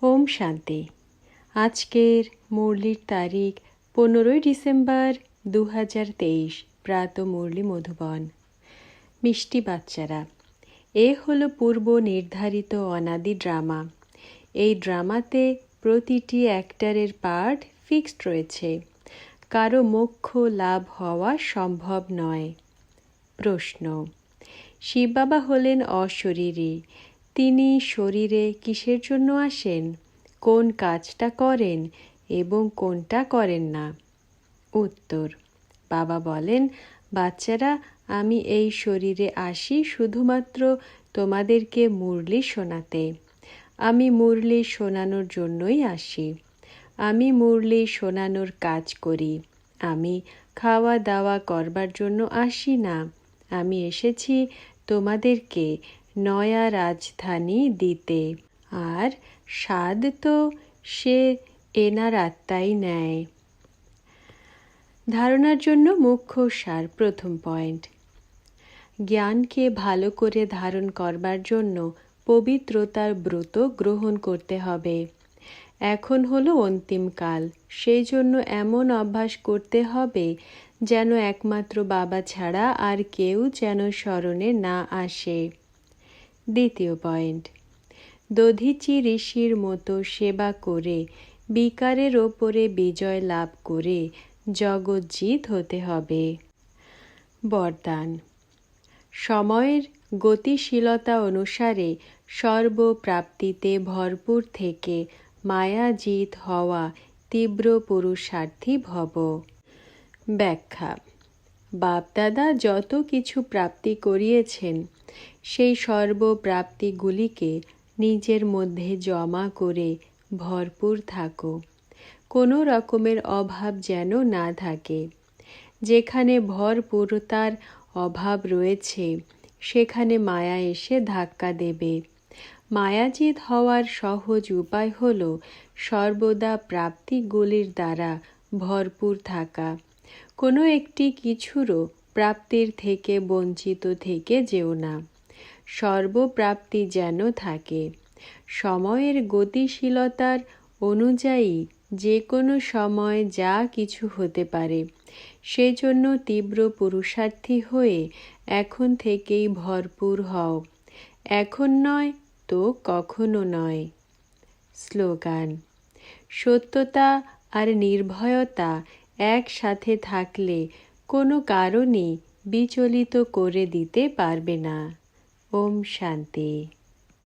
ওম শান্তি। আজকের মুরলির তারিখ 15 ডিসেম্বর 2023, প্রাত মুরলি মধুবন। মিষ্টি বাচ্চারা, এ হলো পূর্ব নির্ধারিত অনাদি ড্রামা। এই ড্রামাতে প্রতিটি অ্যাক্টরের পার্ট ফিক্সড রয়েছে। কারো মোক্ষ লাভ হওয়া সম্ভব নয়। প্রশ্ন: শিব বাবা হলেন অশরীরী। তিনি শরীরে কিসের জন্য আসেন, কোন কাজটা করেন এবং কোনটা করেন না? উত্তর: বাবা বলেন, বাচ্চারা, আমি এই শরীরে আসি শুধুমাত্র তোমাদেরকে মুরলি শোনাতে। আমি মুরলি শোনানোর জন্যই আসি। আমি মুরলি শোনানোর কাজ করি। আমি খাওয়া দাওয়া করবার জন্য আসি না। আমি এসেছি তোমাদেরকে নয়া রাজধানী দিতে। আর স্বাদ তো সে এনার আত্মাই নেয়। ধারণার জন্য মুখ্য সার। প্রথম পয়েন্ট: জ্ঞানকে ভালো করে ধারণ করবার জন্য পবিত্রতার ব্রত গ্রহণ করতে হবে। এখন হলো অন্তিমকাল, সেই জন্য এমন অভ্যাস করতে হবে যেন একমাত্র বাবা ছাড়া আর কেউ যেন স্মরণে না আসে। দ্বিতীয় পয়েন্ট: দধিচি ঋষির মতো সেবা করে বিকারের ওপরে বিজয় লাভ করে জগজ্জিত হতে হবে। বরদান: সময়ের গতিশীলতা অনুসারে সর্বপ্রাপ্তিতে ভরপুর থেকে মায়াজিত হওয়া তীব্র পুরুষার্থী ভব। ব্যাখ্যা: বাপদাদা যত কিছু প্রাপ্তি করিয়েছেন সেই সর্বপ্রাপ্তিগুলিকে নিজের মধ্যে জমা করে ভরপুর থাকো। কোনো রকমের অভাব যেন না থাকে। যেখানে ভরপুরতার অভাব রয়েছে সেখানে মায়া এসে ধাক্কা দেবে। মায়াজিত হওয়ার সহজ উপায় হল সর্বদা প্রাপ্তিগুলির দ্বারা ভরপুর থাকা। কোনো একটি কিছুরও প্রাপ্তির থেকে বঞ্চিত থেকে যেও না। সর্বপ্রাপ্তি যেন থাকে। সময়ের গতিশীলতার অনুযায়ী যে কোনো সময় যা কিছু হতে পারে, সেজন্য তীব্র পুরুষার্থী হয়ে এখন থেকেই ভরপুর হও। এখন নয় তো কখনো নয়। স্লোগান: সত্যতা আর নির্ভয়তা একসাথে থাকলে কোনো কারণই বিচলিত করে দিতে পারবে না। ওম শান্তি।